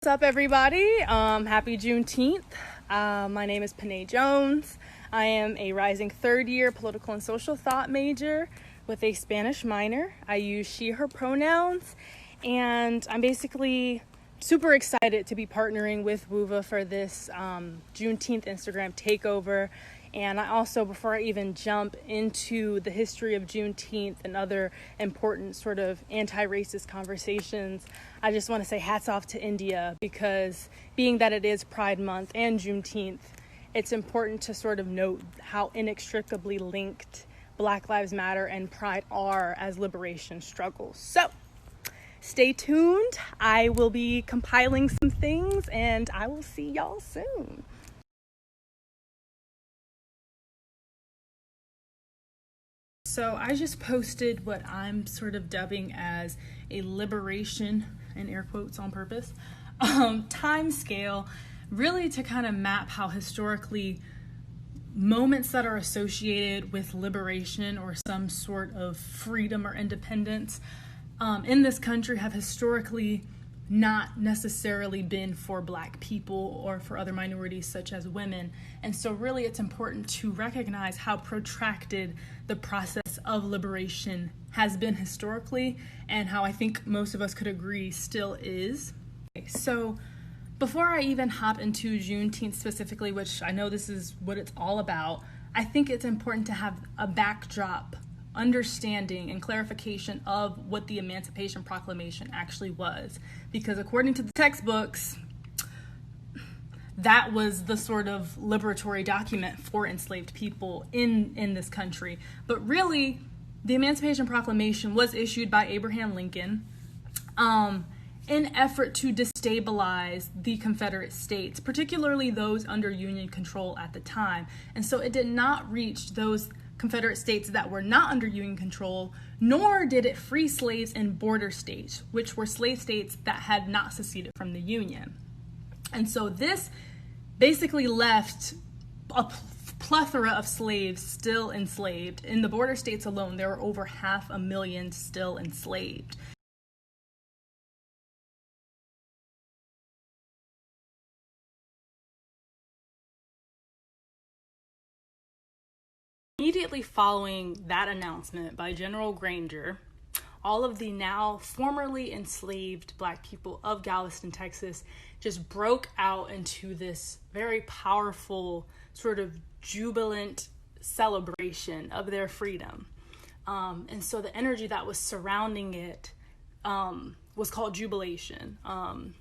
What's up, everybody? Happy Juneteenth. My name is Pinay Jones. I am a rising third-year political and social thought major with a Spanish minor. I use she, her pronouns, and I'm basically super excited to be partnering with WUVA for this Juneteenth Instagram takeover. And I also, before I even jump into the history of Juneteenth and other important sort of anti-racist conversations, I just want to say hats off to India, because being that it is Pride Month and Juneteenth, it's important to sort of note how inextricably linked Black Lives Matter and Pride are as liberation struggles. So stay tuned. I will be compiling some things and I will see y'all soon. So I just posted what I'm sort of dubbing as a liberation, in air quotes on purpose, time scale, really to kind of map how historically moments that are associated with liberation or some sort of freedom or independence in this country have historically not necessarily been for Black people or for other minorities such as women. And so really it's important to recognize how protracted the process of liberation has been historically, and how I think most of us could agree still is. So before I even hop into Juneteenth specifically, which I know this is what it's all about, I think it's important to have a backdrop understanding and clarification of what the Emancipation Proclamation actually was. Because according to the textbooks, that was the sort of liberatory document for enslaved people in this country. But really, the Emancipation Proclamation was issued by Abraham Lincoln in effort to destabilize the Confederate States, particularly those under Union control at the time. And so it did not reach those Confederate states that were not under Union control, nor did it free slaves in border states, which were slave states that had not seceded from the Union. And so this basically left a plethora of slaves still enslaved. In the border states alone, there were over 500,000 still enslaved. Immediately following that announcement by General Granger, all of the now formerly enslaved Black people of Galveston, Texas, just broke out into this very powerful, sort of jubilant celebration of their freedom. And so the energy that was surrounding it was called jubilation. And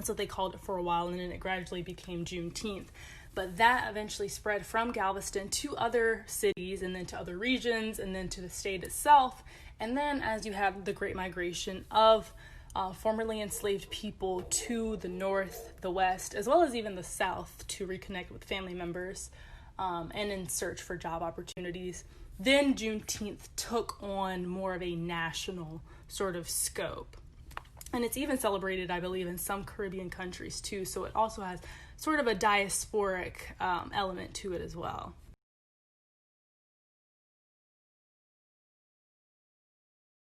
so they called it for a while, and then it gradually became Juneteenth. But that eventually spread from Galveston to other cities, and then to other regions, and then to the state itself. And then as you had the Great Migration of formerly enslaved people to the north, the west, as well as even the south, to reconnect with family members and in search for job opportunities, then Juneteenth took on more of a national sort of scope. And it's even celebrated, I believe, in some Caribbean countries too. So it also has sort of a diasporic element to it as well.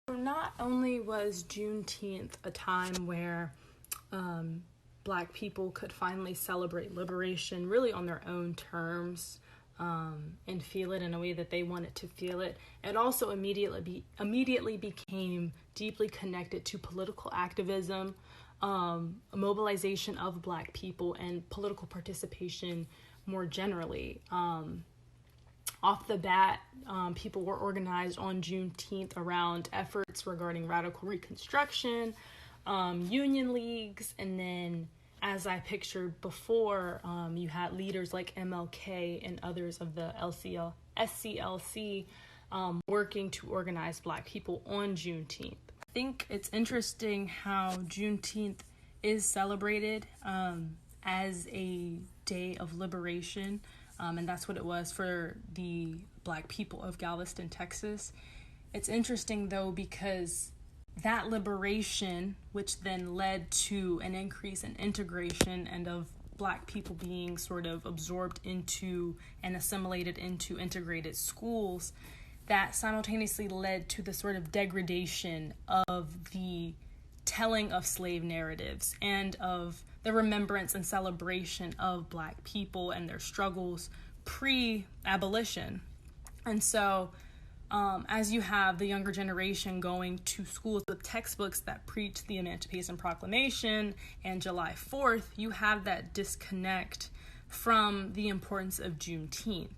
So not only was Juneteenth a time where Black people could finally celebrate liberation really on their own terms and feel it in a way that they wanted to feel it, it also immediately became deeply connected to political activism, mobilization of Black people, and political participation more generally. Off the bat, people were organized on Juneteenth around efforts regarding radical Reconstruction, union leagues, and then, as I pictured before, you had leaders like MLK and others of the SCLC working to organize Black people on Juneteenth. I think it's interesting how Juneteenth is celebrated as a day of liberation, and that's what it was for the Black people of Galveston, Texas. It's interesting, though, because that liberation, which then led to an increase in integration and of Black people being sort of absorbed into and assimilated into integrated schools, that simultaneously led to the sort of degradation of the telling of slave narratives and of the remembrance and celebration of Black people and their struggles pre-abolition. And so as you have the younger generation going to schools with textbooks that preach the Emancipation Proclamation and July 4th, you have that disconnect from the importance of Juneteenth.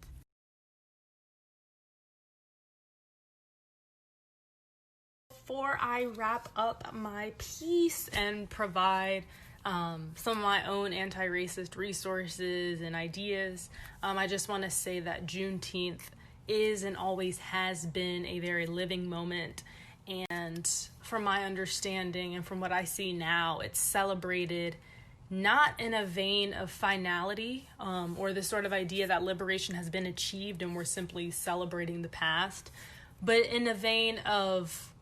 Before I wrap up my piece and provide some of my own anti-racist resources and ideas, I just want to say that Juneteenth is and always has been a very living moment, and from my understanding and from what I see now, it's celebrated not in a vein of finality or the sort of idea that liberation has been achieved and we're simply celebrating the past, but in a vein of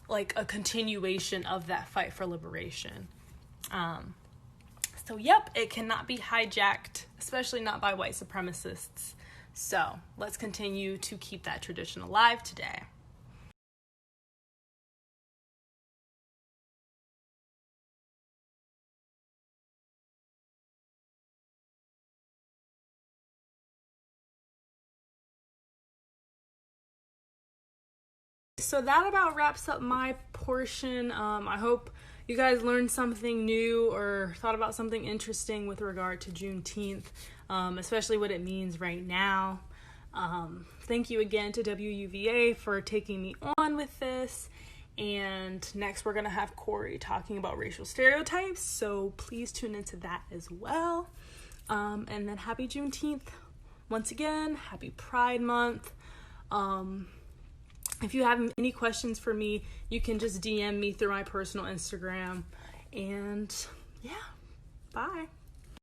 like a continuation of that fight for liberation. So yep, it cannot be hijacked, especially not by white supremacists. So let's continue to keep that tradition alive today. So that about wraps up my portion. I hope you guys learned something new or thought about something interesting with regard to Juneteenth, especially what it means right now. Thank you again to WUVA for taking me on with this. And next we're going to have Corey talking about racial stereotypes. So please tune into that as well. And then happy Juneteenth. Once again, happy Pride Month. If you have any questions for me, you can just DM me through my personal Instagram. And yeah, bye.